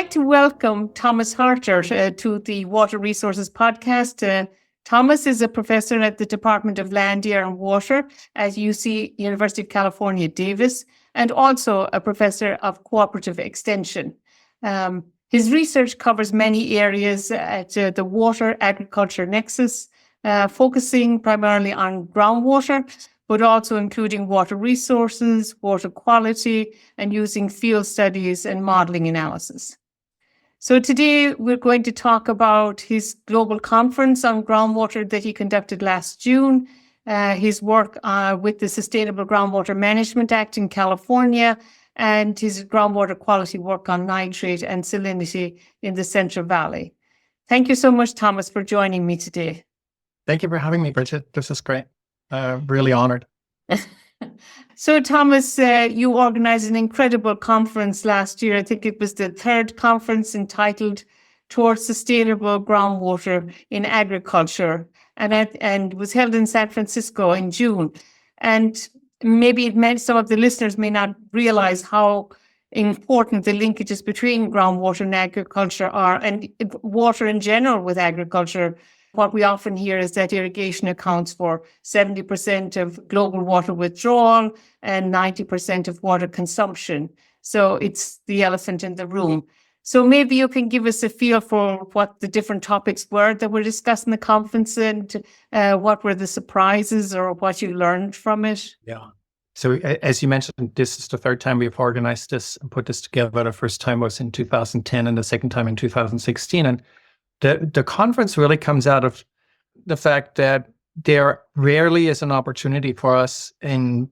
like to welcome Thomas Harter to the Water Resources Podcast. Thomas is a professor at the Department of Land, Air and Water at UC University of California, Davis, and also a professor of cooperative extension. His research covers many areas at the water agriculture nexus, focusing primarily on groundwater, but also including water resources, water quality, and using field studies and modeling analysis. So today we're going to talk about his global conference on groundwater that he conducted last June, his work with the Sustainable Groundwater Management Act in California, and his groundwater quality work on nitrate and salinity in the Central Valley. Thank you so much, Thomas, for joining me today. Thank you for having me, Bridget. This is great. Really honored. So, Thomas, you organized an incredible conference last year. I think it was the third conference entitled Towards Sustainable Groundwater in Agriculture, and was held in San Francisco in June. And maybe it meant some of the listeners may not realize how important the linkages between groundwater and agriculture are, and water in general with agriculture. What we often hear is that irrigation accounts for 70% of global water withdrawal and 90% of water consumption. So it's the elephant in the room. So maybe you can give us a feel for what the different topics were that were discussed in the conference, and what were the surprises or what you learned from it? Yeah. So as you mentioned, this is the third time we've organized this and put this together. The first time was in 2010 and the second time in 2016. And the conference really comes out of the fact that there rarely is an opportunity for us in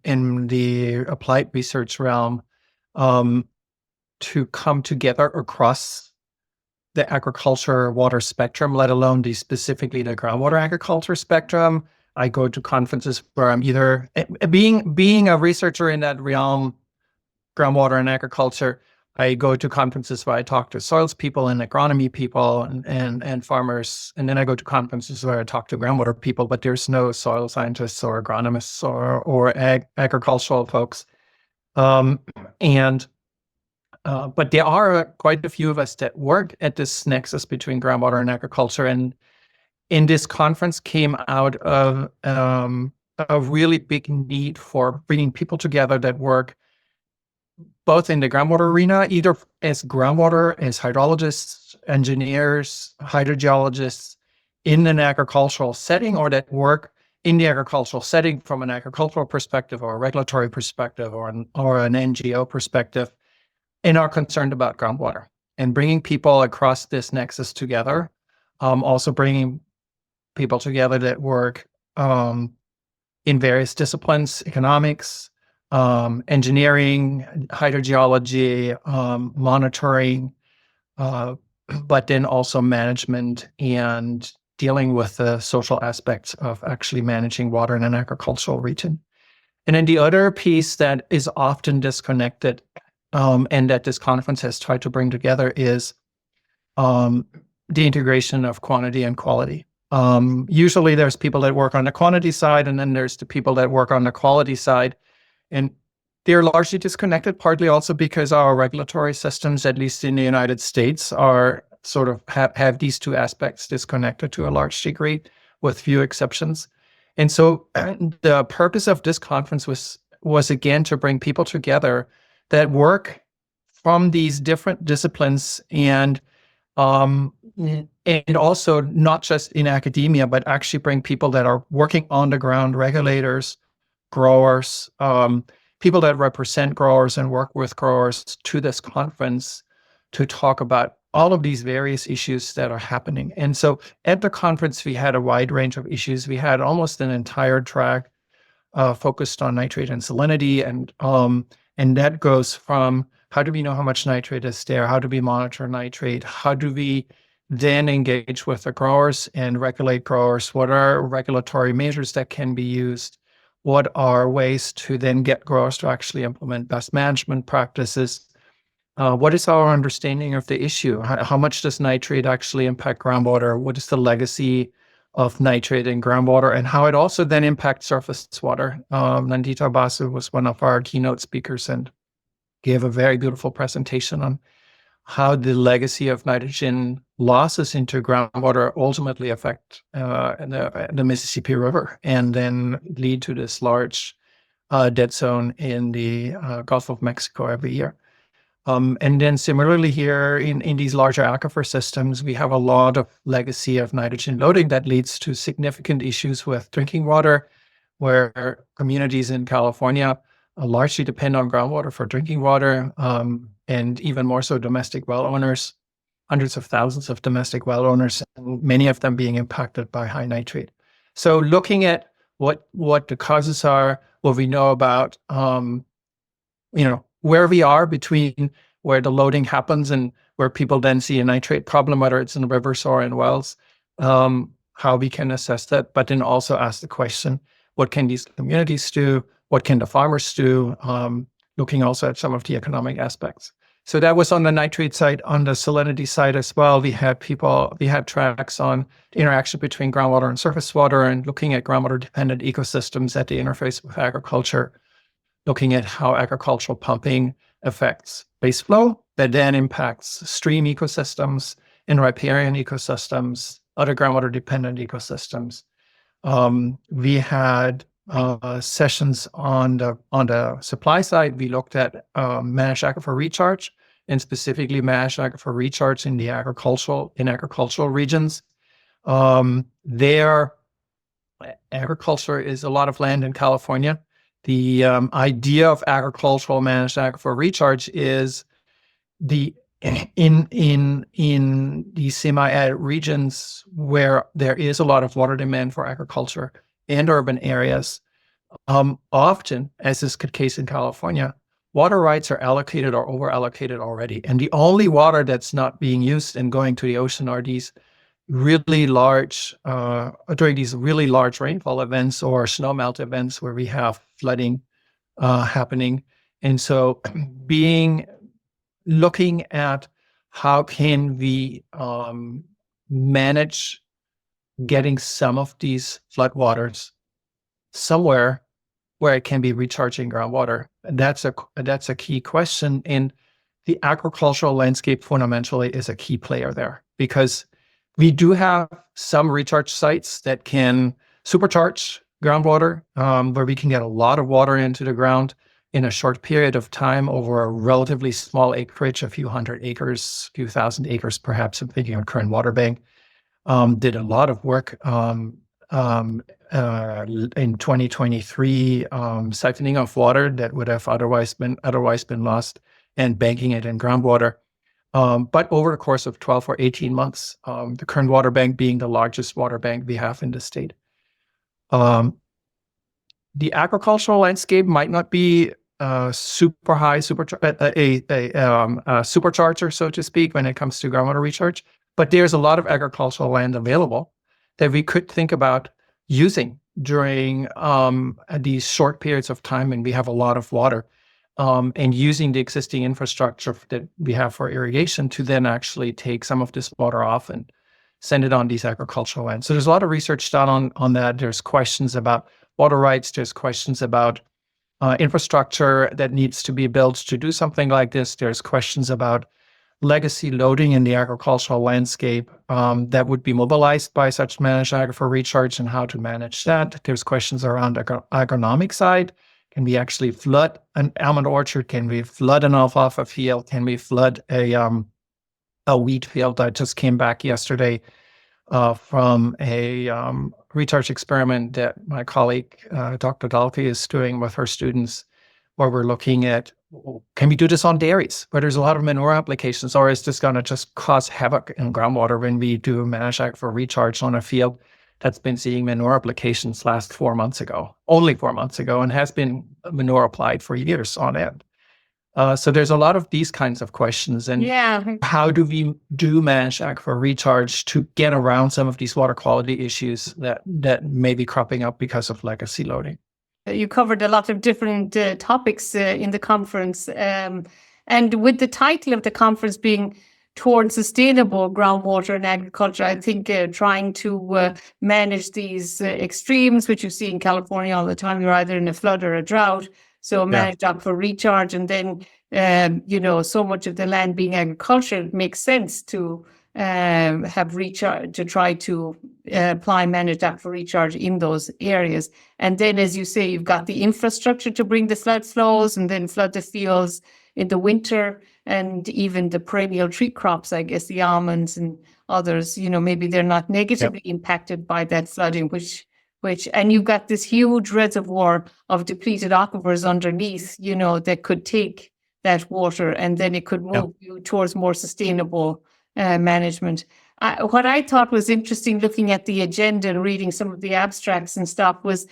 the applied research realm to come together across the agriculture water spectrum, let alone specifically the groundwater agriculture spectrum. I go to conferences where I'm either being a researcher in that realm, groundwater and agriculture. I go to conferences where I talk to soils people and agronomy people and farmers. And then I go to conferences where I talk to groundwater people, but there's no soil scientists or agronomists or agricultural folks. But there are quite a few of us that work at this nexus between groundwater and agriculture. And in this conference came out of a really big need for bringing people together that work both in the groundwater arena, either as groundwater, as hydrologists, engineers, hydrogeologists in an agricultural setting, or that work in the agricultural setting from an agricultural perspective or a regulatory perspective or an NGO perspective, and are concerned about groundwater. And bringing people across this nexus together, also bringing people together that work in various disciplines, economics, engineering, hydrogeology, monitoring, but then also management and dealing with the social aspects of actually managing water in an agricultural region. And then the other piece that is often disconnected, and that this conference has tried to bring together, is the integration of quantity and quality. Usually there's people that work on the quantity side, and then there's the people that work on the quality side. And they're largely disconnected, partly also because our regulatory systems, at least in the United States, are sort of have these two aspects disconnected to a large degree, with few exceptions. And so the purpose of this conference was again to bring people together that work from these different disciplines, and also not just in academia, but actually bring people that are working on the ground, regulators, growers, people that represent growers and work with growers, to this conference to talk about all of these various issues that are happening. And so at the conference, we had a wide range of issues. We had almost an entire track focused on nitrate and salinity. And that goes from how do we know how much nitrate is there? How do we monitor nitrate? How do we then engage with the growers and regulate growers? What are regulatory measures that can be used? What are ways to then get growers to actually implement best management practices? What is our understanding of the issue? How much does nitrate actually impact groundwater? What is the legacy of nitrate in groundwater, and how it also then impacts surface water? Nandita Basu was one of our keynote speakers and gave a very beautiful presentation on how the legacy of nitrogen losses into groundwater ultimately affect the Mississippi River and then lead to this large dead zone in the Gulf of Mexico every year. And then similarly here in these larger aquifer systems, we have a lot of legacy of nitrogen loading that leads to significant issues with drinking water, where communities in California largely depend on groundwater for drinking water, and even more so domestic well owners, hundreds of thousands of domestic well owners, and many of them being impacted by high nitrate. So looking at what the causes are, what we know about, where we are between where the loading happens and where people then see a nitrate problem, whether it's in rivers or in wells, how we can assess that, but then also ask the question, what can these communities do? What can the farmers do? Looking also at some of the economic aspects. So that was on the nitrate side. On the salinity side as well, we had tracks on the interaction between groundwater and surface water and looking at groundwater-dependent ecosystems at the interface with agriculture, looking at how agricultural pumping affects base flow that then impacts stream ecosystems and riparian ecosystems, other groundwater-dependent ecosystems. We had sessions on the supply side. We looked at managed aquifer recharge, and specifically managed aquifer recharge in the agricultural regions. There, agriculture is a lot of land in California. The idea of agricultural managed aquifer recharge is in the semi-arid regions where there is a lot of water demand for agriculture and urban areas. Often, as is the case in California, water rights are allocated or over-allocated already. And the only water that's not being used and going to the ocean are these really large, during these really large rainfall events or snowmelt events where we have flooding happening. And so looking at how can we manage getting some of these floodwaters somewhere where it can be recharging groundwater. That's a key question. And the agricultural landscape fundamentally is a key player there, because we do have some recharge sites that can supercharge groundwater, where we can get a lot of water into the ground in a short period of time over a relatively small acreage, a few hundred acres, few thousand acres, perhaps. I'm thinking of Kern Water Bank. Did a lot of work in 2023, siphoning of water that would have otherwise been lost and banking it in groundwater. But over the course of 12 or 18 months, the Kern Water Bank being the largest water bank we have in the state. The agricultural landscape might not be super high, supercharger, so to speak, when it comes to groundwater recharge, but there's a lot of agricultural land available that we could think about using during these short periods of time when we have a lot of water, and using the existing infrastructure that we have for irrigation to then actually take some of this water off and send it on these agricultural lands. So there's a lot of research done on that. There's questions about water rights. There's questions about infrastructure that needs to be built to do something like this. There's questions about legacy loading in the agricultural landscape that would be mobilized by such managed aquifer recharge and how to manage that. There's questions around the agronomic side. Can we actually flood an almond orchard? Can we flood an alfalfa field? Can we flood a wheat field? I just came back yesterday from a recharge experiment that my colleague, Dr. Dalke, is doing with her students, where we're looking at, can we do this on dairies where there's a lot of manure applications, or is this going to just cause havoc in groundwater when we do managed aquifer recharge on a field that's been seeing manure applications only 4 months ago, and has been manure applied for years on end. So there's a lot of these kinds of questions. And how do we do managed aquifer recharge to get around some of these water quality issues that may be cropping up because of legacy loading? You covered a lot of different topics in the conference. And with the title of the conference being Towards Sustainable Groundwater and Agriculture, I think trying to manage these extremes, which you see in California all the time, you're either in a flood or a drought. So managed aquifer recharge, and then so much of the land being agriculture, it makes sense to have recharge, to try to apply managed aquifer recharge in those areas. And then, as you say, you've got the infrastructure to bring the flood flows and then flood the fields in the winter, and even the perennial tree crops, I guess, the almonds and others, maybe they're not negatively impacted by that flooding, and you've got this huge reservoir of depleted aquifers underneath, that could take that water, and then it could move you towards more sustainable management. What I thought was interesting looking at the agenda and reading some of the abstracts and stuff was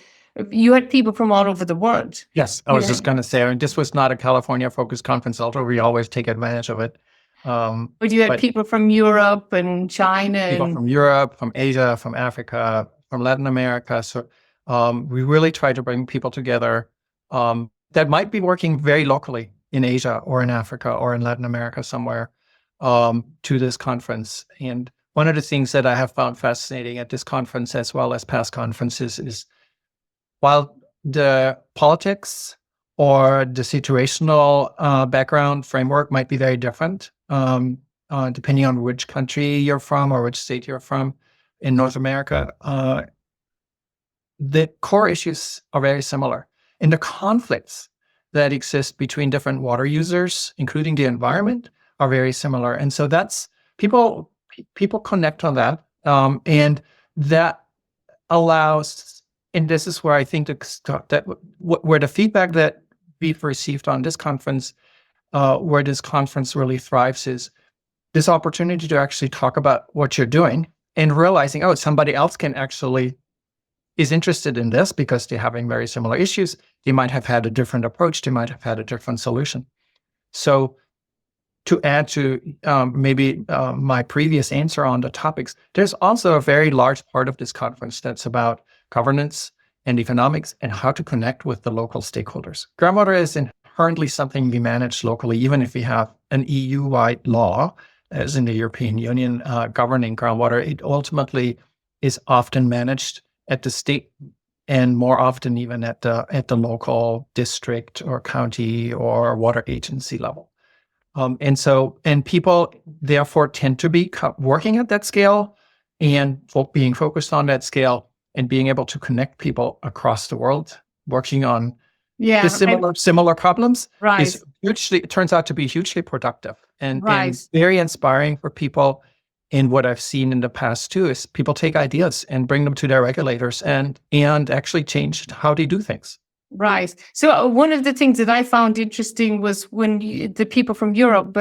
you had people from all over the world. Yes, I was just going to say, I mean, this was not a California-focused conference, although we always take advantage of it. But you had people from Europe and China. People from Europe, from Asia, from Africa, from Latin America. So we really try to bring people together that might be working very locally in Asia or in Africa or in Latin America somewhere to this conference. And one of the things that I have found fascinating at this conference, as well as past conferences, is while the politics or the situational background framework might be very different, depending on which country you're from or which state you're from in North America, the core issues are very similar. And the conflicts that exist between different water users, including the environment, are very similar. And so that's people connect on that. And that allows, and this is where I think where the feedback that we've received on this conference, where this conference really thrives, is this opportunity to actually talk about what you're doing and realizing, somebody else is interested in this because they're having very similar issues. They might have had a different approach. They might have had a different solution. So to add to my previous answer on the topics, there's also a very large part of this conference that's about governance and economics and how to connect with the local stakeholders. Groundwater is inherently something we manage locally, even if we have an EU-wide law, as in the European Union, governing groundwater. It ultimately is often managed at the state and more often even at the local district or county or water agency level. And people therefore tend to be working at that scale and being focused on that scale and being able to connect people across the world working on similar problems is hugely, it turns out to be hugely productive and very inspiring for people. And what I've seen in the past too is people take ideas and bring them to their regulators and actually change how they do things. Right. So one of the things that I found interesting was when the people from Europe,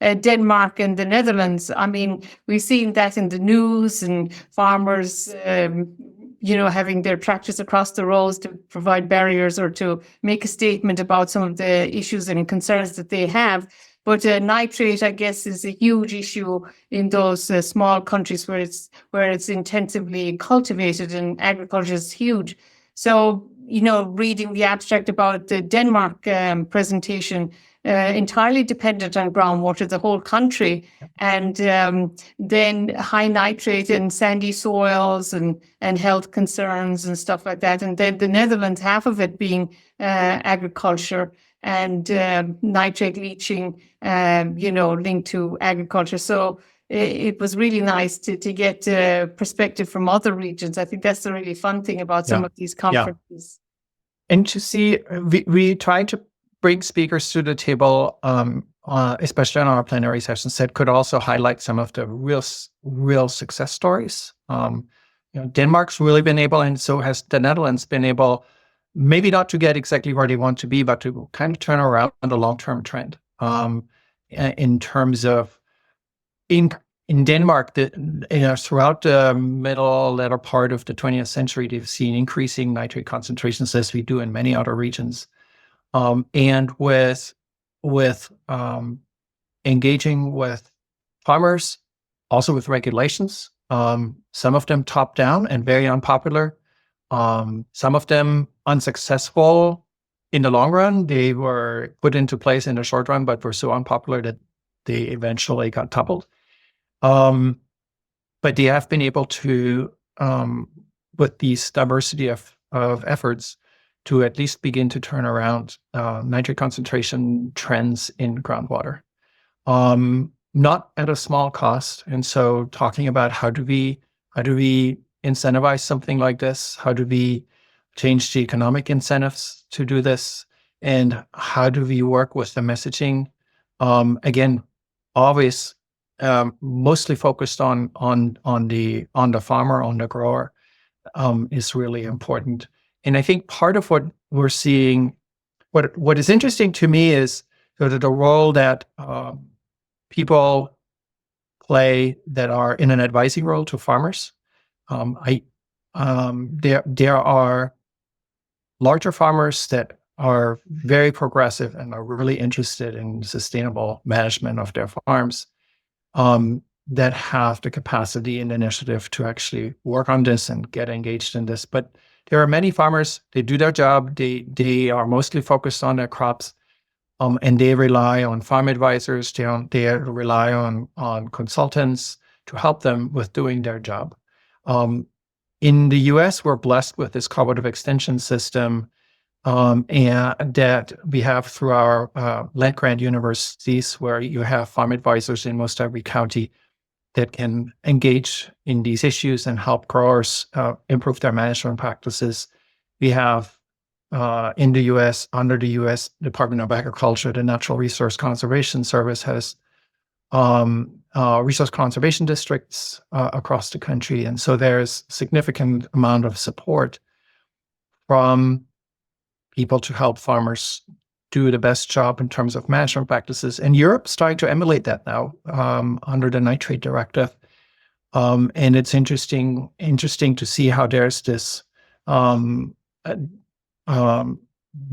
Denmark and the Netherlands, I mean, we've seen that in the news and farmers, having their tractors across the roads to provide barriers or to make a statement about some of the issues and concerns that they have. But nitrate, I guess, is a huge issue in those small countries where it's intensively cultivated and agriculture is huge. So, reading the abstract about the Denmark presentation, entirely dependent on groundwater, the whole country, and then high nitrate and sandy soils and health concerns and stuff like that. And then the Netherlands, half of it being agriculture and nitrate leaching, linked to agriculture. So it was really nice to get perspective from other regions. I think that's the really fun thing about some of these conferences. And to see, we try to bring speakers to the table, especially on our plenary sessions, that could also highlight some of the real success stories. Denmark's really been able, and so has the Netherlands been able, maybe not to get exactly where they want to be, but to kind of turn around the long-term trend. In terms of in Denmark, throughout the latter part of the 20th century, they've seen increasing nitrate concentrations as we do in many other regions. And with engaging with farmers, also with regulations, some of them top-down and very unpopular, some of them unsuccessful in the long run. They were put into place in the short run, but were so unpopular that they eventually got toppled. But they have been able to, with these diversity of efforts, to at least begin to turn around nitrate concentration trends in groundwater. Not at a small cost. And so talking about how do we incentivize something like this? How do we change the economic incentives to do this? And how do we work with the messaging? Again, always mostly focused on the farmer, on the grower, is really important. And I think part of what we're seeing, what is interesting to me is sort of the role that people play that are in an advising role to farmers. There are larger farmers that are very progressive and are really interested in sustainable management of their farms, that have the capacity and initiative to actually work on this and get engaged in this. But there are many farmers, they do their job, they are mostly focused on their crops, and they rely on farm advisors, they rely on consultants to help them with doing their job. In the US, we're blessed with this cooperative extension system, and that we have through our land-grant universities, where you have farm advisors in most every county that can engage in these issues and help growers improve their management practices. We have in the US, under the US Department of Agriculture, the Natural Resource Conservation Service has resource conservation districts across the country. And so there's significant amount of support from people to help farmers do the best job in terms of management practices. And Europe's trying to emulate that now under the nitrate directive. And it's interesting to see how there's this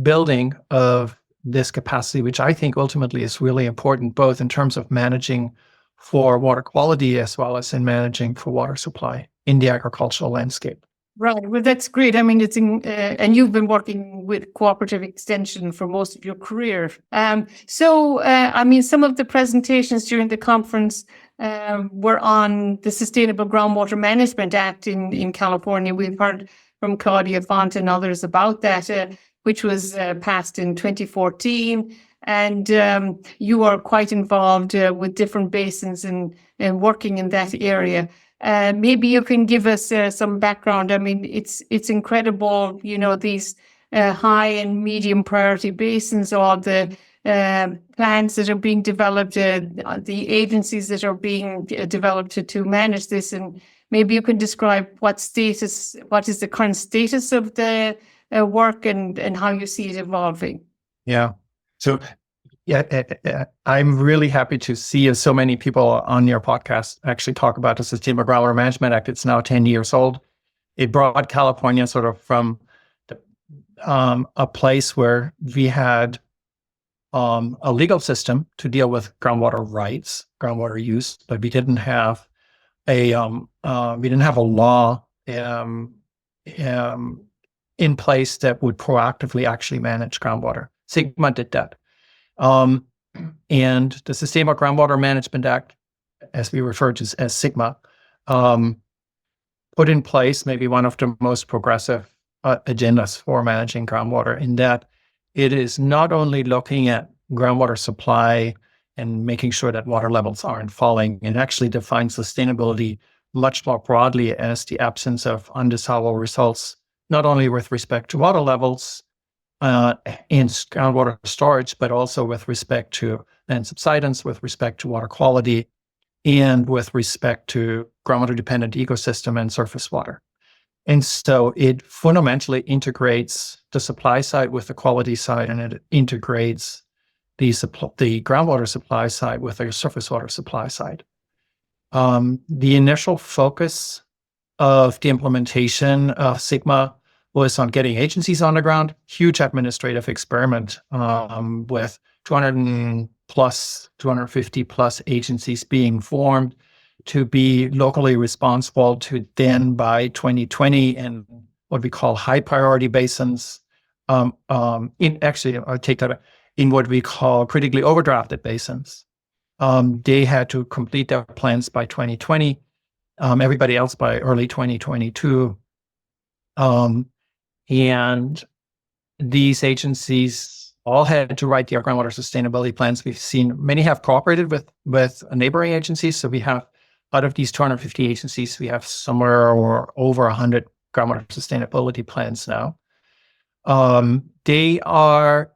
building of this capacity, which I think ultimately is really important, both in terms of managing for water quality as well as in managing for water supply in the agricultural landscape. Right. Well, that's great. I mean, and you've been working with cooperative extension for most of your career. I mean, some of the presentations during the conference were on the Sustainable Groundwater Management Act in California. We've heard from Claudia Font and others about that, which was passed in 2014. And you are quite involved with different basins and working in that area. Maybe you can give us some background. I mean, it's incredible, these high and medium priority basins, all the plans that are being developed, the agencies that are being developed to manage this. And maybe you can describe what is the current status of the work and how you see it evolving. Yeah. So I'm really happy to see so many people on your podcast actually talk about the Sustainable Groundwater Management Act. It's now 10 years old. It brought California sort of from a place where we had a legal system to deal with groundwater rights, groundwater use, but we didn't have a law in place that would proactively actually manage groundwater. SGMA did that. And the Sustainable Groundwater Management Act, as we refer to as SGMA, put in place maybe one of the most progressive agendas for managing groundwater, in that it is not only looking at groundwater supply and making sure that water levels aren't falling, it actually defines sustainability much more broadly as the absence of undesirable results, not only with respect to water levels in groundwater storage, but also with respect to land subsidence, with respect to water quality, and with respect to groundwater-dependent ecosystem and surface water. And so it fundamentally integrates the supply side with the quality side, and it integrates the groundwater supply side with the surface water supply side. The initial focus of the implementation of SGMA was on getting agencies on the ground. Huge administrative experiment with 250 plus agencies being formed to be locally responsible to then by 2020 in what we call high priority basins. In what we call critically overdrafted basins. They had to complete their plans by 2020. Everybody else by early 2022. And these agencies all had to write their groundwater sustainability plans. We've seen many have cooperated with neighboring agencies. So we have, out of these 250 agencies, we have somewhere or over 100 groundwater sustainability plans now. They are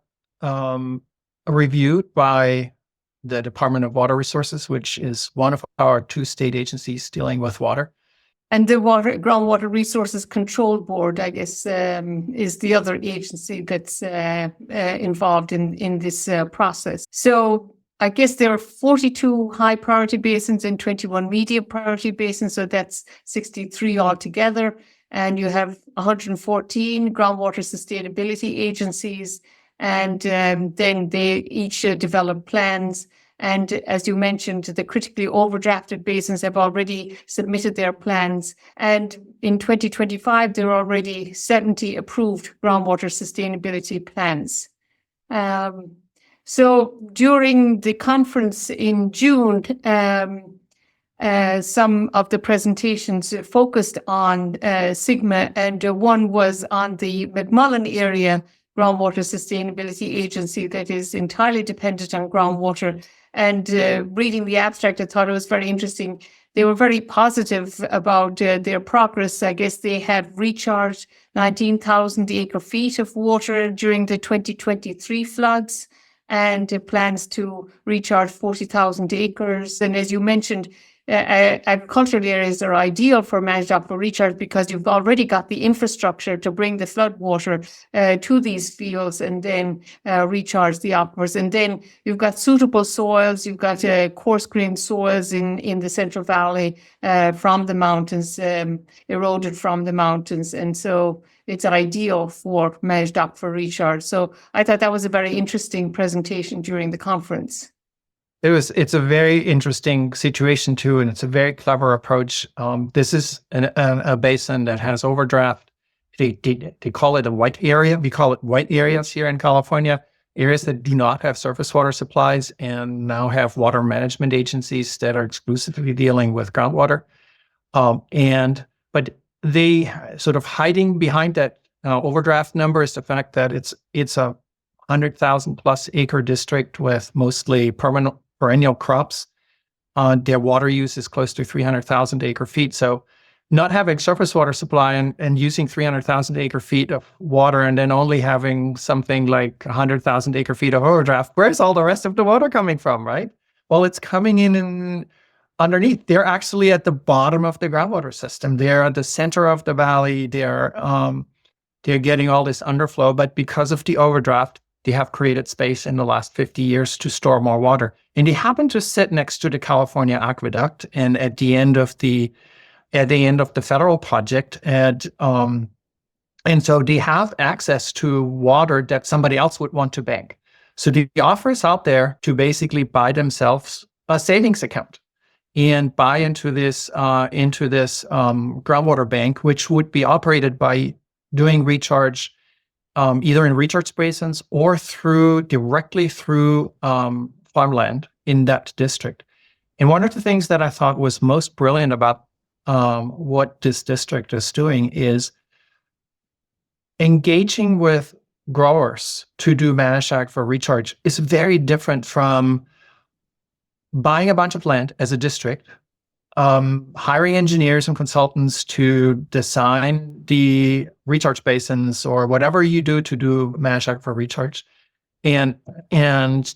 reviewed by the Department of Water Resources, which is one of our 2 state agencies dealing with water. And the Groundwater Resources Control Board, I guess, is the other agency that's involved in this process. So I guess there are 42 high priority basins and 21 medium priority basins. So that's 63 altogether. And you have 114 groundwater sustainability agencies. And then they each develop plans. And as you mentioned, the critically overdrafted basins have already submitted their plans. And in 2025, there are already 70 approved groundwater sustainability plans. So during the conference in June, some of the presentations focused on SIGMA, and one was on the McMullen area groundwater sustainability agency that is entirely dependent on groundwater. And reading the abstract, I thought it was very interesting. They were very positive about their progress. I guess they had recharged 19,000 acre feet of water during the 2023 floods, and plans to recharge 40,000 acres. And as you mentioned, agricultural areas are ideal for managed aquifer recharge because you've already got the infrastructure to bring the flood water to these fields and then recharge the aquifers. And then you've got suitable soils, you've got coarse-grained soils in the Central Valley from the mountains, eroded from the mountains. And so it's ideal for managed aquifer recharge. So I thought that was a very interesting presentation during the conference. It's a very interesting situation too, and it's a very clever approach. This is a basin that has overdraft. They call it a white area. We call it white areas here in California, areas that do not have surface water supplies and now have water management agencies that are exclusively dealing with groundwater. But they sort of hiding behind that overdraft number is the fact that it's a 100,000 plus acre district with mostly perennial crops. Their water use is close to 300,000 acre feet. So not having surface water supply and using 300,000 acre feet of water and then only having something like 100,000 acre feet of overdraft, where's all the rest of the water coming from, right? Well, it's coming in underneath. They're actually at the bottom of the groundwater system. They're at the center of the valley. They're getting all this underflow, but because of the overdraft, they have created space in the last 50 years to store more water. And they happen to sit next to the California aqueduct and at the end of the federal project. And so they have access to water that somebody else would want to bank. So the offer is out there to basically buy themselves a savings account and buy into this groundwater bank, which would be operated by doing recharge either in recharge basins or directly through farmland in that district. And one of the things that I thought was most brilliant about what this district is doing is engaging with growers to do managed aquifer recharge is very different from buying a bunch of land as a district, hiring engineers and consultants to design the recharge basins or whatever you do to do managed aquifer recharge, and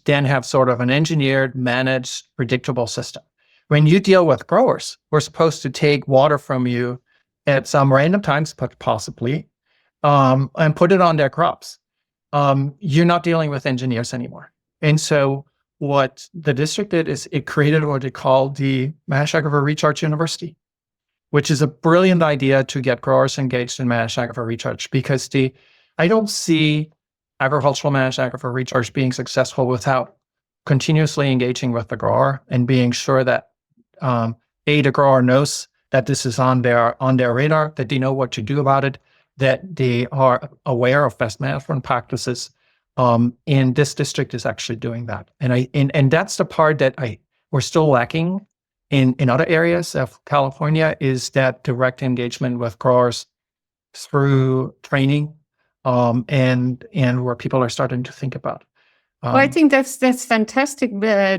then have sort of an engineered, managed, predictable system. When you deal with growers, we're supposed to take water from you at some random times, possibly, and put it on their crops. You're not dealing with engineers anymore. And so what the district did is it created what they call the Managed Aquifer Recharge University, which is a brilliant idea to get growers engaged in managed aquifer recharge, because I don't see agricultural managed aquifer recharge being successful without continuously engaging with the grower and being sure that the grower knows that this is on their radar, that they know what to do about it, that they are aware of best management practices. And this district is actually doing that. And that's the part that we're still lacking in other areas of California, is that direct engagement with growers through training, and where people are starting to think about. Well, I think that's fantastic,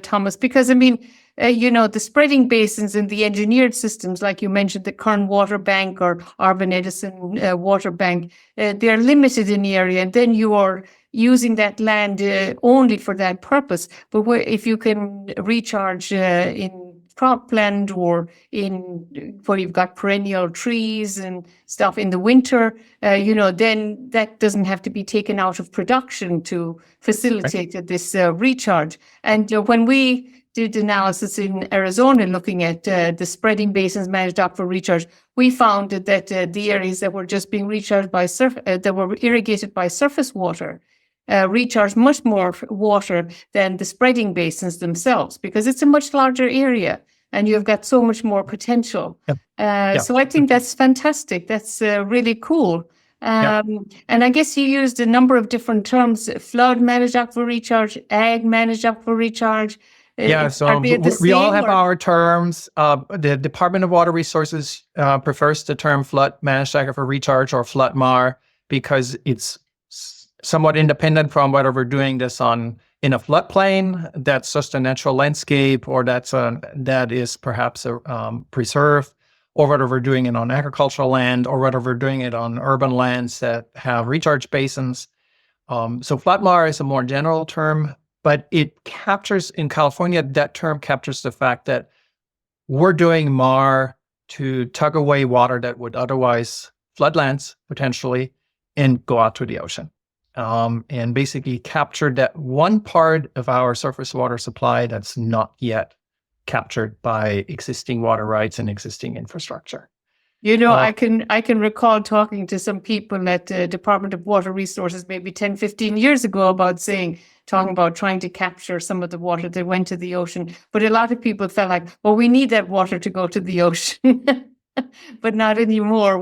Thomas, because I mean, the spreading basins and the engineered systems, like you mentioned, the Kern Water Bank or Urban Edison Water Bank, they're limited in area, and then you are using that land only for that purpose. But if you can recharge in cropland or in where you've got perennial trees and stuff in the winter, then that doesn't have to be taken out of production to facilitate this recharge. And when we did analysis in Arizona looking at the spreading basins managed aquifer recharge, we found that the areas that were just being recharged by that were irrigated by surface water recharge much more water than the spreading basins themselves, because it's a much larger area and you've got so much more potential. So I think that's fantastic. That's really cool. And I guess you used a number of different terms: flood managed aquifer recharge, ag managed aquifer recharge. So we all have our terms. The Department of Water Resources prefers the term flood managed aquifer recharge or flood MAR because it's somewhat independent from whether we're doing this in a floodplain that's just a natural landscape, or that is perhaps a preserve, or whether we're doing it on agricultural land, or whether we're doing it on urban lands that have recharge basins. So flood MAR is a more general term, but it captures, in California, that term captures the fact that we're doing MAR to tug away water that would otherwise flood lands potentially and go out to the ocean. And basically capture that one part of our surface water supply that's not yet captured by existing water rights and existing infrastructure. I can recall talking to some people at the Department of Water Resources maybe 10, 15 years ago talking about trying to capture some of the water that went to the ocean. But a lot of people felt like, well, we need that water to go to the ocean. But not anymore.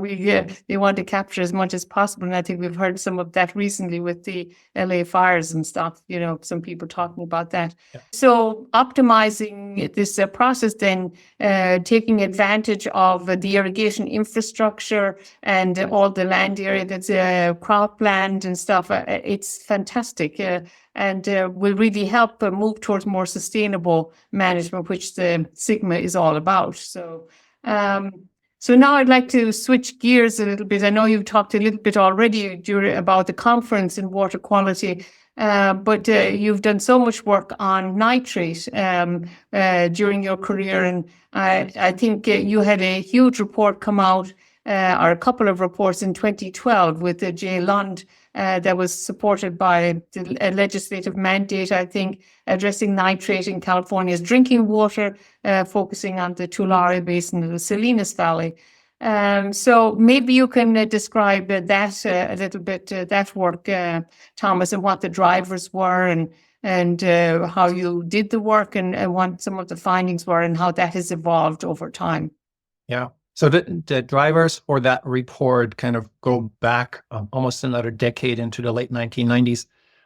They want to capture as much as possible. And I think we've heard some of that recently with the LA fires and stuff, some people talking about that. Yeah. So optimizing this process, then taking advantage of the irrigation infrastructure and all the land area that's cropland and stuff, it's fantastic. And will really help move towards more sustainable management, which the Sigma is all about. So now I'd like to switch gears a little bit. I know you've talked a little bit already about the conference in water quality, but you've done so much work on nitrate during your career. And I think you had a huge report come out, or a couple of reports in 2012 with Jay Lund that was supported by a legislative mandate, I think, addressing nitrate in California's drinking water, focusing on the Tulare Basin and the Salinas Valley. So maybe you can describe that a little bit, that work, Thomas, and what the drivers were and how you did the work and what some of the findings were and how that has evolved over time. Yeah. So the drivers for that report kind of go back almost another decade into the late 1990s.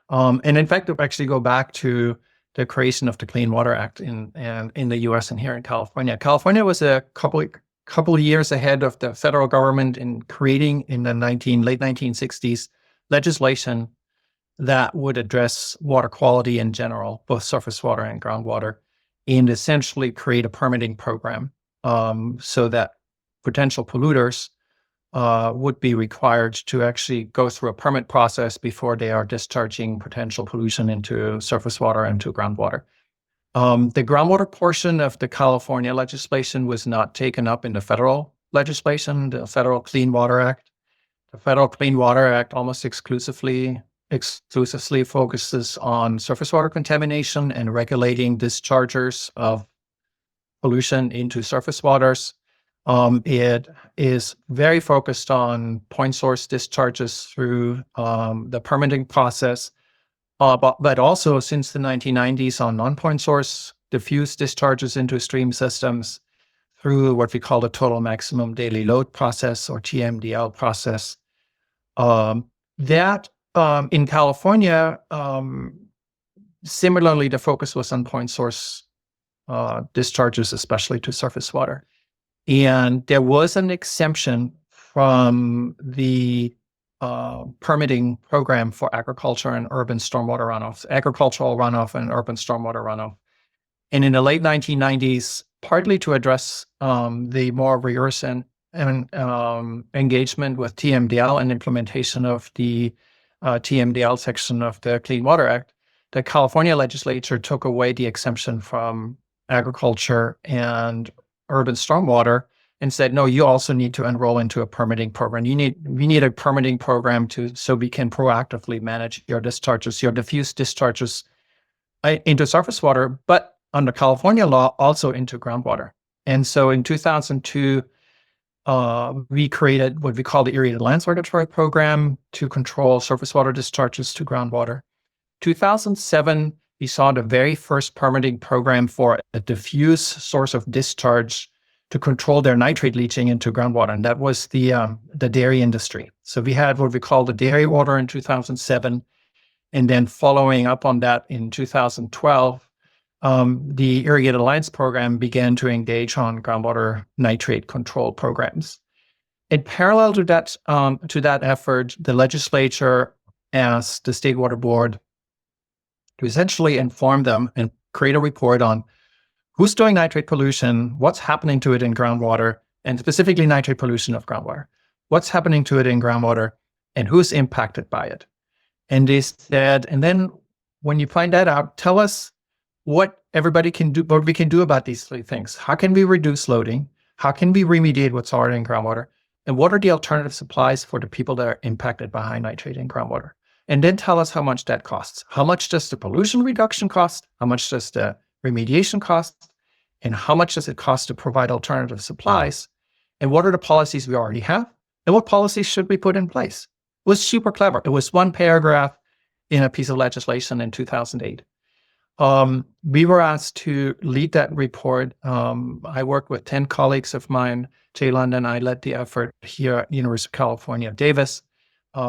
And in fact, they actually go back to the creation of the Clean Water Act in the US and here in California. California was a couple of years ahead of the federal government in creating in the late 1960s legislation that would address water quality in general, both surface water and groundwater, and essentially create a permitting program so that potential polluters would be required to actually go through a permit process before they are discharging potential pollution into surface water and to groundwater. The groundwater portion of the California legislation was not taken up in the federal legislation, the Federal Clean Water Act. The Federal Clean Water Act almost exclusively focuses on surface water contamination and regulating dischargers of pollution into surface waters. It is very focused on point source discharges through the permitting process, but also since the 1990s on non-point source diffuse discharges into stream systems through what we call the total maximum daily load process or TMDL process. In California, similarly, the focus was on point source discharges, especially to surface water. And there was an exemption from the permitting program for agriculture and urban stormwater runoff, agricultural runoff and urban stormwater runoff. And in the late 1990s, partly to address the more rigorous and engagement with TMDL and implementation of the TMDL section of the Clean Water Act, the California legislature took away the exemption from agriculture and urban stormwater and said, no, you also need to enroll into a permitting program. We need a permitting program so we can proactively manage your discharges, your diffuse discharges into surface water, but under California law, also into groundwater. And so in 2002, we created what we call the Irrigated Lands Regulatory Program to control surface water discharges to groundwater. 2007, we saw the very first permitting program for a diffuse source of discharge to control their nitrate leaching into groundwater, and that was the dairy industry. So we had what we call the dairy water in 2007, and then following up on that in 2012, the Irrigated Lands program began to engage on groundwater nitrate control programs. In parallel to that effort, the legislature asked the State Water Board to essentially inform them and create a report on who's doing nitrate pollution, what's happening to it in groundwater, and specifically nitrate pollution of groundwater. What's happening to it in groundwater, and who's impacted by it? And they said, and then when you find that out, tell us what everybody can do, what we can do about these three things. How can we reduce loading? How can we remediate what's already in groundwater? And what are the alternative supplies for the people that are impacted by high nitrate in groundwater? And then tell us how much that costs. How much does the pollution reduction cost? How much does the remediation cost? And how much does it cost to provide alternative supplies? And what are the policies we already have? And what policies should we put in place? It was super clever. It was one paragraph in a piece of legislation in 2008. We were asked to lead that report. I worked with 10 colleagues of mine. Jay London, I led the effort here at the University of California, Davis.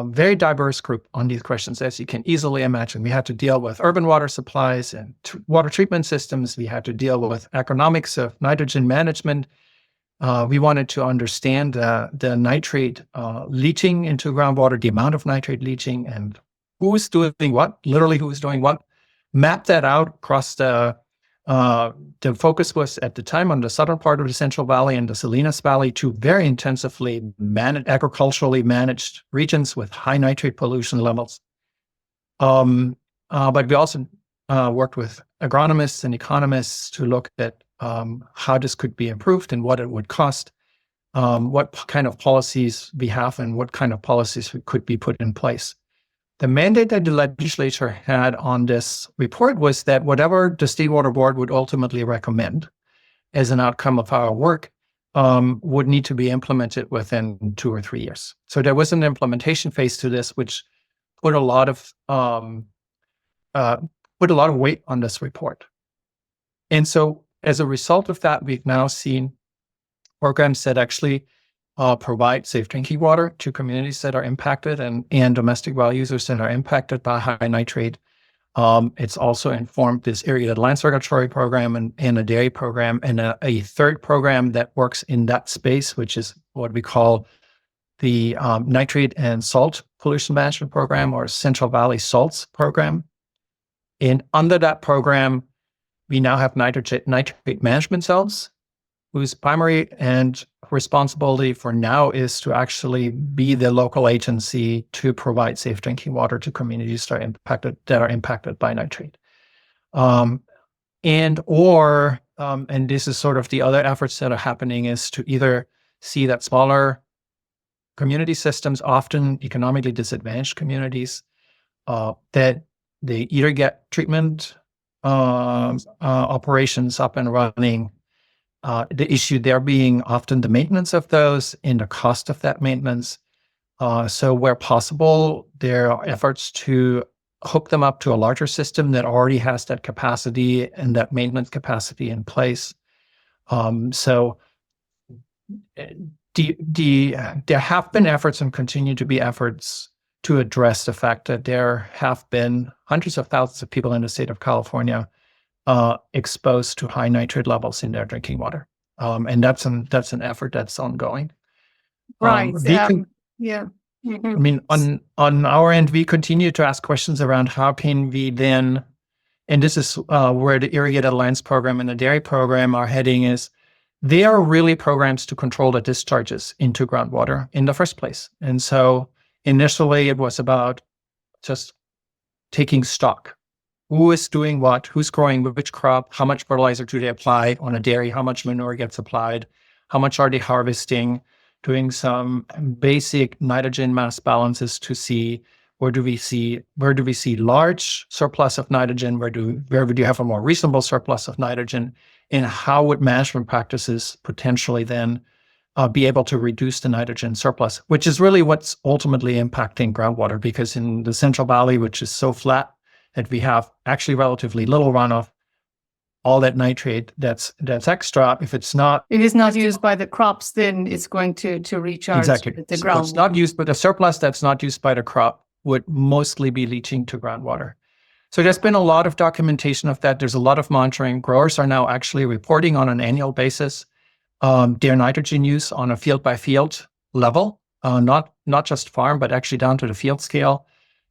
Very diverse group on these questions, as you can easily imagine. We had to deal with urban water supplies and water treatment systems. We had to deal with economics of nitrogen management. We wanted to understand the nitrate leaching into groundwater, the amount of nitrate leaching, and who is doing what, literally who is doing what. Map that out across the focus was at the time on the southern part of the Central Valley and the Salinas Valley, two very intensively agriculturally managed regions with high nitrate pollution levels. But we also worked with agronomists and economists to look at how this could be improved and what it would cost, what kind of policies we have and what kind of policies could be put in place. The mandate that the legislature had on this report was that whatever the State Water Board would ultimately recommend as an outcome of our work would need to be implemented within 2 or 3 years. So there was an implementation phase to this, which put a lot of weight on this report. And so as a result of that, we've now seen programs that actually provide safe drinking water to communities that are impacted and domestic well users that are impacted by high nitrate. It's also informed this Irrigated Lands Regulatory Program and a dairy program, and a third program that works in that space, which is what we call the Nitrate and Salt Pollution Management Program, or Central Valley Salts Program. And under that program, we now have nitrate management cells, whose primary and responsibility for now is to actually be the local agency to provide safe drinking water to communities that are impacted by nitrate. And this is sort of the other efforts that are happening, is to either see that smaller community systems, often economically disadvantaged communities, that they either get treatment operations up and running. The issue there being often the maintenance of those and the cost of that maintenance. So where possible, there are efforts to hook them up to a larger system that already has that capacity and that maintenance capacity in place. So there have been efforts and continue to be efforts to address the fact that there have been hundreds of thousands of people in the state of California exposed to high nitrate levels in their drinking water. And that's an effort that's ongoing. Right. Yeah. Mhm. I mean, on our end, we continue to ask questions around how can we then, and this is where the Irrigated Lands program and the dairy program are heading, is they are really programs to control the discharges into groundwater in the first place. And so initially it was about just taking stock. Who is doing what? Who's growing which crop? How much fertilizer do they apply on a dairy? How much manure gets applied? How much are they harvesting? Doing some basic nitrogen mass balances to see where do we see large surplus of nitrogen? Where would you have a more reasonable surplus of nitrogen? And how would management practices potentially then be able to reduce the nitrogen surplus, which is really what's ultimately impacting groundwater, because in the Central Valley, which is so flat that we have actually relatively little runoff, all that nitrate that's extra, if it's not It is not used by the crops, then it's going to recharge exactly the so ground. it's not used, but the surplus that's not used by the crop would mostly be leaching to groundwater. So there's been a lot of documentation of that. There's a lot of monitoring. Growers are now actually reporting on an annual basis their nitrogen use on a field by field level, not just farm, but actually down to the field scale.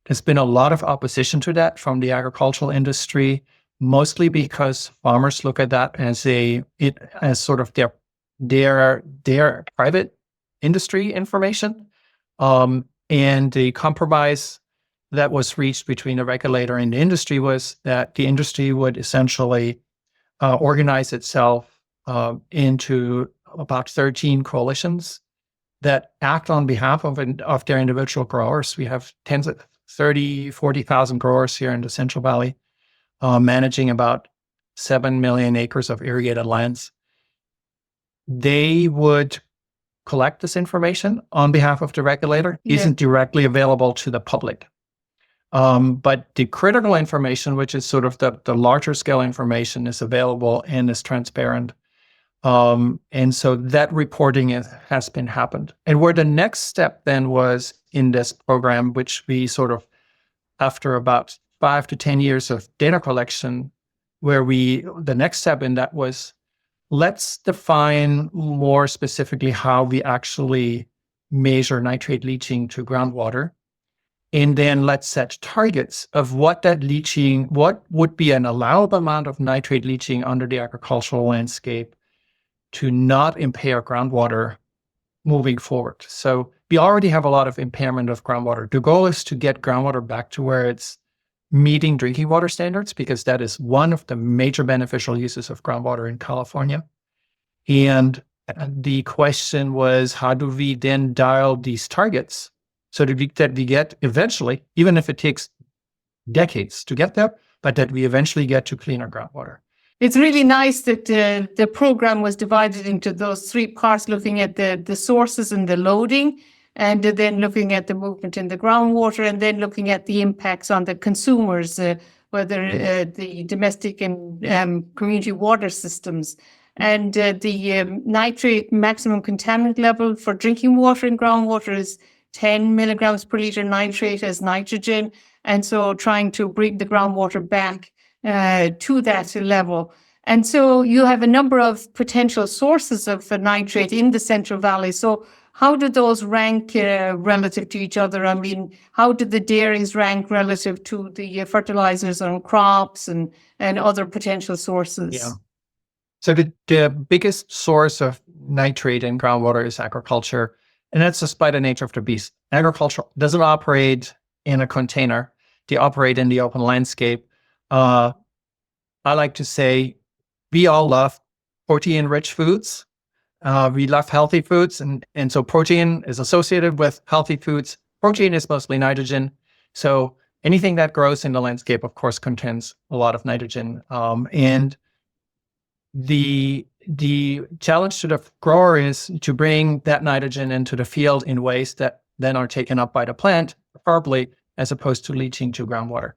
There's been a lot of opposition to that from the agricultural industry, mostly because farmers look at that as sort of their private industry information. And the compromise that was reached between the regulator and the industry was that the industry would essentially organize itself into about 13 coalitions that act on behalf of their individual growers. We have 40,000 growers here in the Central Valley, managing about 7 million acres of irrigated lands. They would collect this information on behalf of the regulator. Yeah. Isn't directly available to the public. But the critical information, which is sort of the larger scale information, is available and is transparent. And so that reporting has been happened. And where the next step then was in this program, which we sort of, after about 5 to 10 years of data collection, the next step in that was, let's define more specifically how we actually measure nitrate leaching to groundwater. And then let's set targets of what would be an allowable amount of nitrate leaching under the agricultural landscape to not impair groundwater moving forward. So we already have a lot of impairment of groundwater. The goal is to get groundwater back to where it's meeting drinking water standards, because that is one of the major beneficial uses of groundwater in California. And the question was, how do we then dial these targets so that we get eventually, even if it takes decades to get there, but that we eventually get to cleaner groundwater. It's really nice that the program was divided into those three parts, looking at the sources and the loading, and then looking at the movement in the groundwater, and then looking at the impacts on the consumers, whether the domestic and community water systems. And the nitrate maximum contaminant level for drinking water and groundwater is 10 milligrams per liter nitrate as nitrogen. And so trying to bring the groundwater back to that level. And so you have a number of potential sources of nitrate in the Central Valley. So how do those rank relative to each other? I mean, how do the dairies rank relative to the fertilizers on crops and other potential sources? Yeah. So the biggest source of nitrate in groundwater is agriculture. And that's just by the nature of the beast. Agriculture doesn't operate in a container. They operate in the open landscape. I like to say we all love protein-rich foods. We love healthy foods. And so protein is associated with healthy foods. Protein is mostly nitrogen. So anything that grows in the landscape, of course, contains a lot of nitrogen. And the challenge to the grower is to bring that nitrogen into the field in ways that then are taken up by the plant, preferably, as opposed to leaching to groundwater.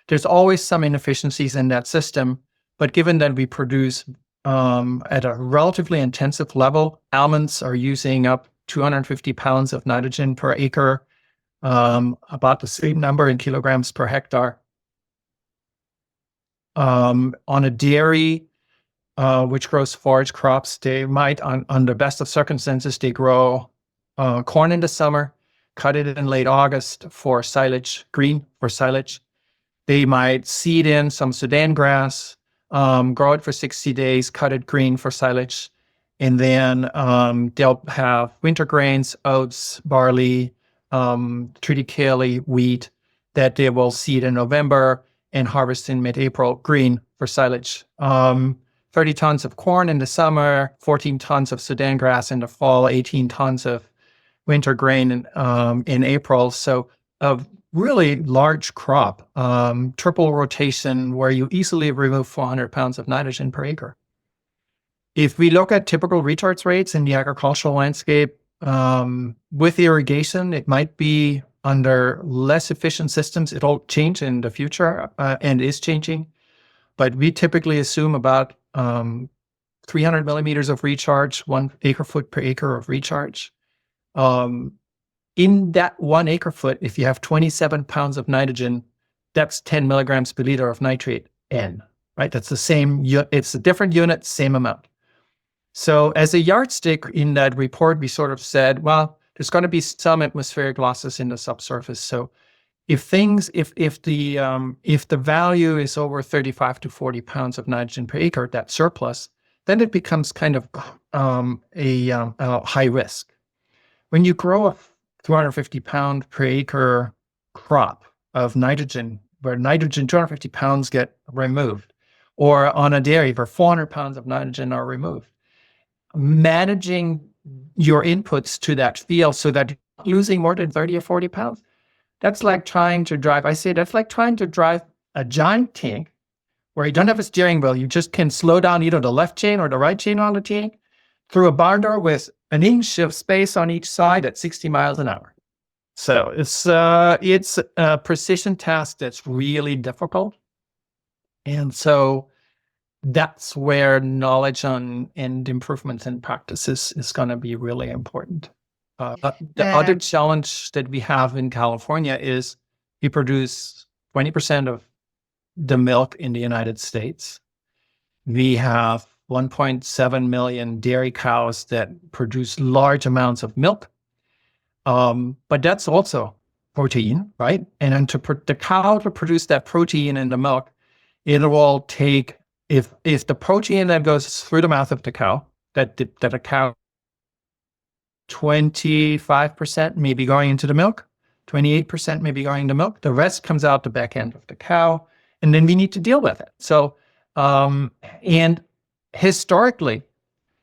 There's always some inefficiencies in that system, but given that we produce at a relatively intensive level, almonds are using up 250 pounds of nitrogen per acre, about the same number in kilograms per hectare. On a dairy, which grows forage crops, they might, on the best of circumstances, they grow corn in the summer. cut it in late August for silage, green for silage. They might seed in some Sudan grass, grow it for 60 days, cut it green for silage. And then they'll have winter grains, oats, barley, triticale, wheat that they will seed in November and harvest in mid-April, green for silage. 30 tons of corn in the summer, 14 tons of Sudan grass in the fall, 18 tons of winter grain in April. So a really large crop, triple rotation where you easily remove 400 pounds of nitrogen per acre. If we look at typical recharge rates in the agricultural landscape, with irrigation, it might be under less efficient systems. It'll change in the future and is changing. But we typically assume about 300 millimeters of recharge, 1 acre foot per acre of recharge. In that 1 acre foot, if you have 27 pounds of nitrogen, that's 10 milligrams per liter of nitrate N, right? That's the same, it's a different unit, same amount. So as a yardstick in that report, we sort of said, well, there's going to be some atmospheric losses in the subsurface. So if the value is over 35 to 40 pounds of nitrogen per acre, that surplus, then it becomes kind of a high risk. When you grow a 250 pound per acre crop of nitrogen, where nitrogen 250 pounds get removed, or on a dairy where 400 pounds of nitrogen are removed, managing your inputs to that field so that you're losing more than 30 or 40 pounds, that's like trying to drive, that's like trying to drive a giant tank where you don't have a steering wheel. You just can slow down either the left chain or the right chain on the tank through a barn door with an inch of space on each side at 60 miles an hour. So it's a precision task that's really difficult. And so that's where knowledge on and improvements in practices is going to be really important. The other challenge that we have in California is we produce 20% of the milk in the United States. We have 1.7 million dairy cows that produce large amounts of milk. But that's also protein, right? And then the cow to produce that protein in the milk, it will take, if the protein that goes through the mouth of the cow, that a cow, 25% may be going into the milk, 28% may be going into milk. The rest comes out the back end of the cow, and then we need to deal with it. So, and historically,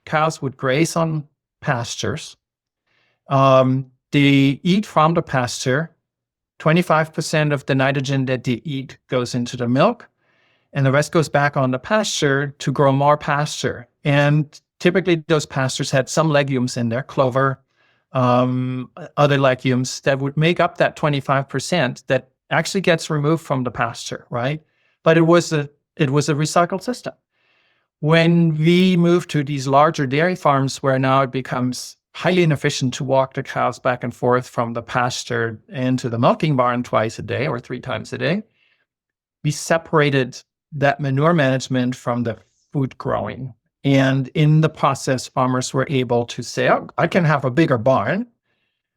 cows would graze on pastures. They eat from the pasture. 25% of the nitrogen that they eat goes into the milk, and the rest goes back on the pasture to grow more pasture. And typically, those pastures had some legumes in there, clover, other legumes that would make up that 25% that actually gets removed from the pasture, right? But it was a recycled system. When we move to these larger dairy farms where now it becomes highly inefficient to walk the cows back and forth from the pasture into the milking barn twice a day or 3 times a day, we separated that manure management from the food growing. And in the process, farmers were able to say, oh, I can have a bigger barn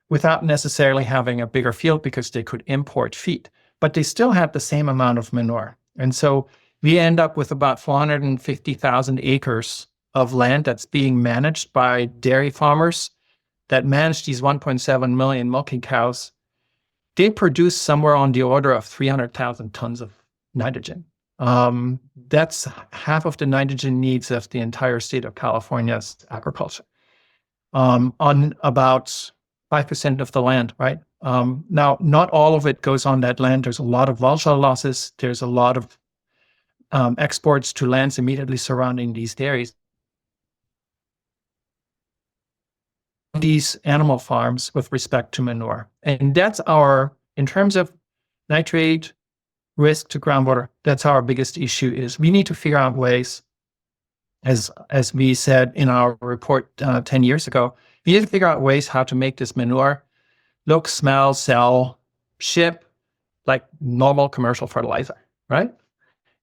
without necessarily having a bigger field because they could import feed, but they still had the same amount of manure. And so we end up with about 450,000 acres of land that's being managed by dairy farmers that manage these 1.7 million milking cows. They produce somewhere on the order of 300,000 tons of nitrogen. That's half of the nitrogen needs of the entire state of California's agriculture, on about 5% of the land, right? Now, not all of it goes on that land. There's a lot of volatile losses. There's a lot of exports to lands immediately surrounding these dairies. These animal farms with respect to manure. And that's in terms of nitrate risk to groundwater, that's our biggest issue. Is we need to figure out ways, as we said in our report 10 years ago, we need to figure out ways how to make this manure look, smell, sell, ship like normal commercial fertilizer, right?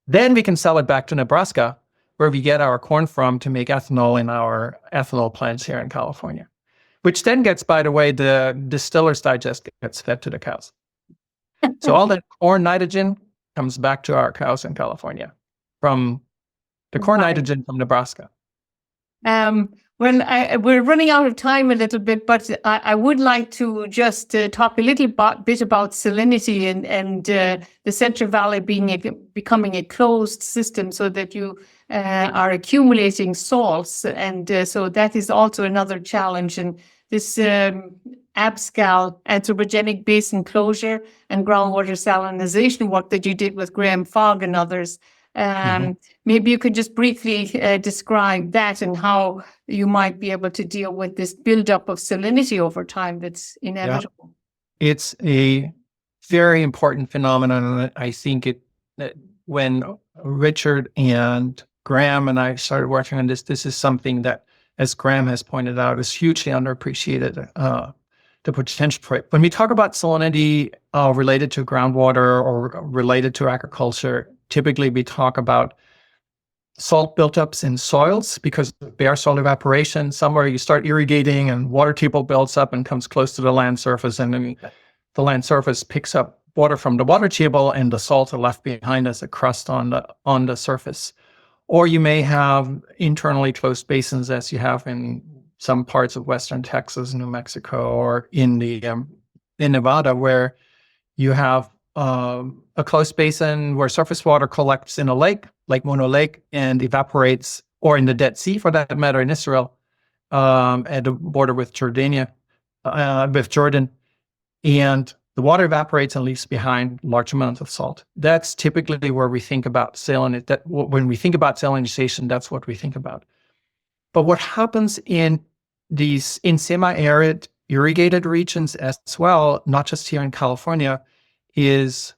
Then we can sell it back to Nebraska, where we get our corn from to make ethanol in our ethanol plants here in California. which then gets, by the way, the distiller's digest gets fed to the cows. So all that corn nitrogen comes back to our cows in California from the corn nitrogen from Nebraska. We're running out of time a little bit, but I would like to just talk a little bit about salinity and the Central Valley becoming a closed system, so that you are accumulating salts, and so that is also another challenge. And this ABSCAL, anthropogenic basin closure, and groundwater salinization work that you did with Graham Fogg and others. Maybe you could just briefly describe that and how you might be able to deal with this buildup of salinity over time that's inevitable. Yeah. It's a very important phenomenon. And I think when Richard and Graham and I started working on this is something that, as Graham has pointed out, is hugely underappreciated, the potential for it. When we talk about salinity related to groundwater or related to agriculture, typically we talk about salt buildups in soils because of bare soil evaporation. Somewhere you start irrigating and water table builds up and comes close to the land surface, and then the land surface picks up water from the water table, and the salts are left behind as a crust on the surface. Or you may have internally closed basins, as you have in some parts of western Texas, New Mexico, or in Nevada, where you have a closed basin where surface water collects in a lake, Lake Mono Lake, and evaporates, or in the Dead Sea, for that matter, in Israel, at the border with Jordan, and the water evaporates and leaves behind large amounts of salt. That's typically where we think about salinity. When we think about salinization, that's what we think about. But what happens in semi-arid irrigated regions as well, not just here in California, is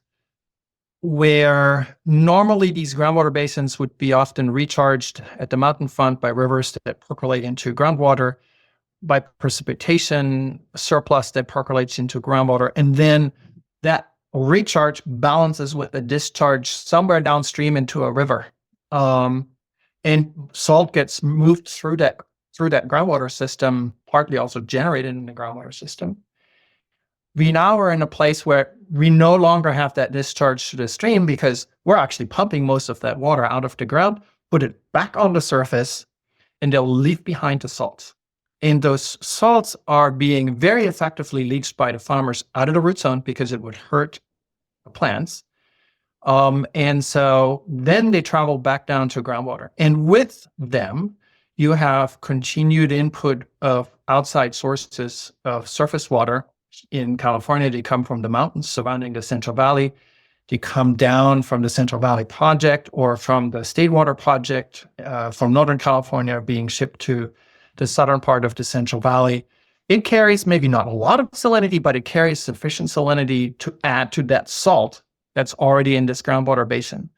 where normally these groundwater basins would be often recharged at the mountain front by rivers that percolate into groundwater, by precipitation surplus that percolates into groundwater, and then that recharge balances with a discharge somewhere downstream into a river, and salt gets moved through that groundwater system, partly also generated in the groundwater system. We now are in a place where we no longer have that discharge to the stream because we're actually pumping most of that water out of the ground, put it back on the surface, and they'll leave behind the salts. And those salts are being very effectively leached by the farmers out of the root zone because it would hurt the plants. And so then they travel back down to groundwater. And with them, you have continued input of outside sources of surface water. In California, they come from the mountains surrounding the Central Valley. They come down from the Central Valley Project or from the State Water Project from Northern California, being shipped to the southern part of the Central Valley. It carries maybe not a lot of salinity, but it carries sufficient salinity to add to that salt that's already in this groundwater basin.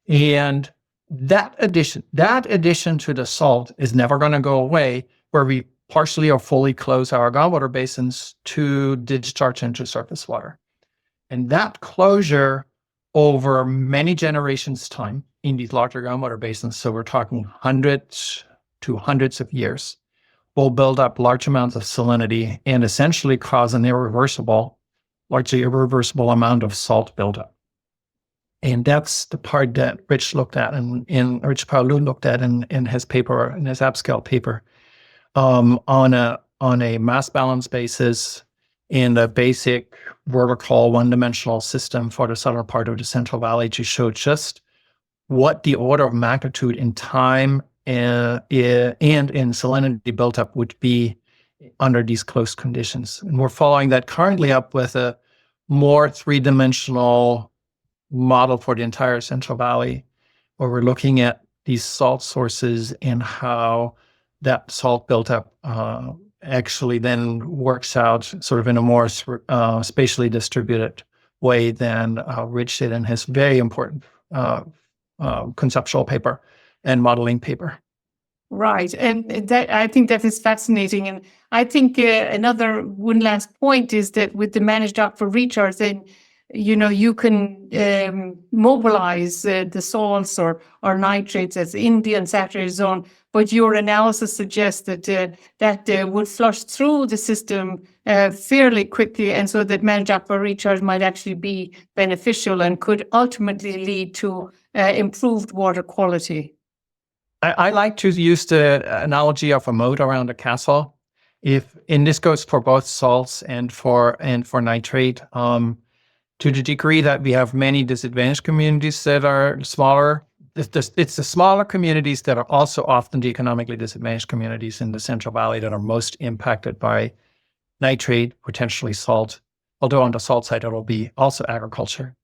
And that addition to the salt is never going to go away, where we partially or fully close our groundwater basins to discharge into surface water. And that closure over many generations' time in these larger groundwater basins, so we're talking hundreds to hundreds of years, will build up large amounts of salinity and essentially cause an largely irreversible amount of salt buildup. And that's the part that Rich looked at, and Rich Paulou looked at in his paper, in his ABSCAL paper, on a mass balance basis in the basic vertical one-dimensional system for the southern part of the Central Valley, to show just what the order of magnitude in time and in salinity buildup would be under these closed conditions. And we're following that currently up with a more three-dimensional model for the entire Central Valley, where we're looking at these salt sources and how that salt buildup actually then works out sort of in a more spatially distributed way than Rich did in his very important conceptual paper and modeling paper. Right. And that, I think that is fascinating. And I think one last point is that with the managed aquifer recharge, then you can mobilize the salts or nitrates as in the unsaturated zone, but your analysis suggests that that would flush through the system fairly quickly, and so that managed aquifer recharge might actually be beneficial and could ultimately lead to improved water quality. I like to use the analogy of a moat around a castle. And this goes for both salts and for nitrate. To the degree that we have many disadvantaged communities that are smaller, it's the smaller communities that are also often the economically disadvantaged communities in the Central Valley that are most impacted by nitrate, potentially salt. Although on the salt side, it'll be also agriculture.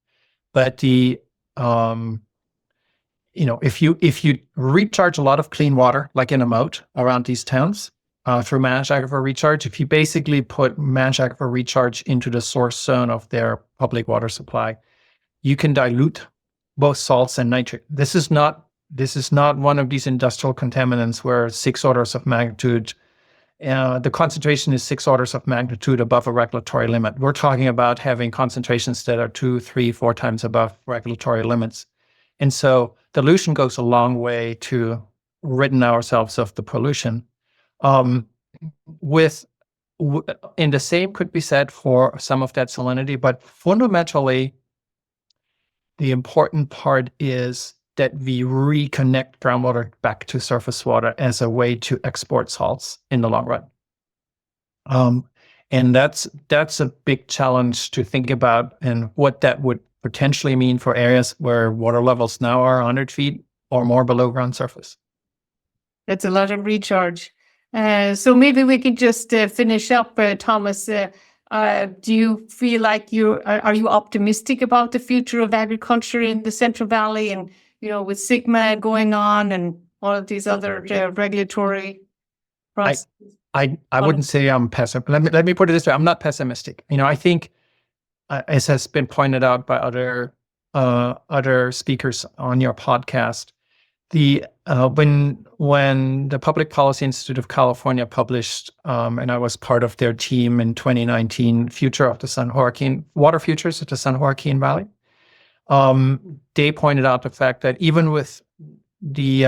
But if you recharge a lot of clean water, like in a moat around these towns, through managed aquifer recharge, if you basically put managed aquifer recharge into the source zone of their public water supply, you can dilute both salts and nitrate. This is not one of these industrial contaminants where 6 orders of magnitude, the concentration is 6 orders of magnitude above a regulatory limit. We're talking about having concentrations that are 2, 3, 4 times above regulatory limits. And so dilution goes a long way to ridding ourselves of the pollution. And the same could be said for some of that salinity, but fundamentally, the important part is that we reconnect groundwater back to surface water as a way to export salts in the long run. And that's a big challenge to think about, and what that would potentially mean for areas where water levels now are 100 feet or more below ground surface. That's a lot of recharge. So maybe we could just finish up, Thomas. Do you feel like are you optimistic about the future of agriculture in the Central Valley, and with Sigma going on and all of these other regulatory processes? I wouldn't say I'm pessimistic. Let me put it this way: I'm not pessimistic. I think, as has been pointed out by other speakers on your podcast, when the Public Policy Institute of California published, and I was part of their team in 2019, Water Futures of the San Joaquin Valley, they pointed out the fact that even with the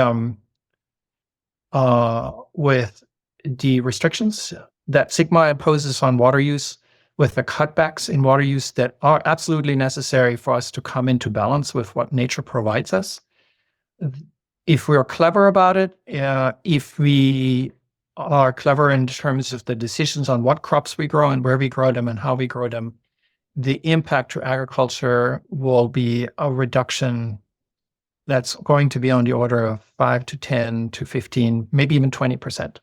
restrictions that Sigma imposes on water use, with the cutbacks in water use that are absolutely necessary for us to come into balance with what nature provides us, if we're clever about it, if we are clever in terms of the decisions on what crops we grow and where we grow them and how we grow them, the impact to agriculture will be a reduction that's going to be on the order of 5 to 10 to 15, maybe even 20%.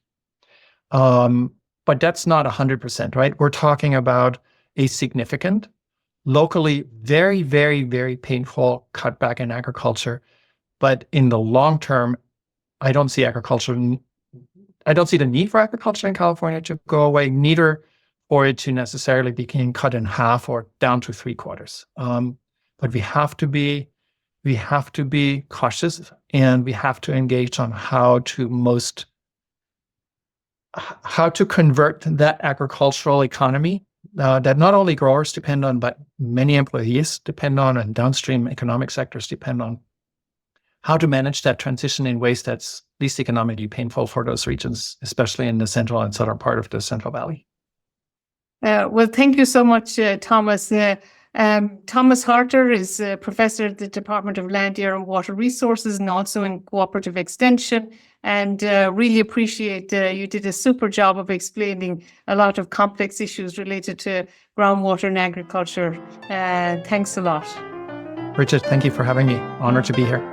But that's not 100%, right? We're talking about a significant, locally very, very, very painful cutback in agriculture. But in the long term, I don't see the need for agriculture in California to go away, neither for it to necessarily be cut in half or down to 3/4. But we have to be cautious, and we have to engage on how to convert that agricultural economy that not only growers depend on, but many employees depend on, and downstream economic sectors depend on, how to manage that transition in ways that's least economically painful for those regions, especially in the central and southern part of the Central Valley. Well, thank you so much, Thomas. Thomas Harter is a professor at the Department of Land, Air and Water Resources, and also in Cooperative Extension. And really appreciate you did a super job of explaining a lot of complex issues related to groundwater and agriculture. Thanks a lot. Bridget, thank you for having me. Honored to be here.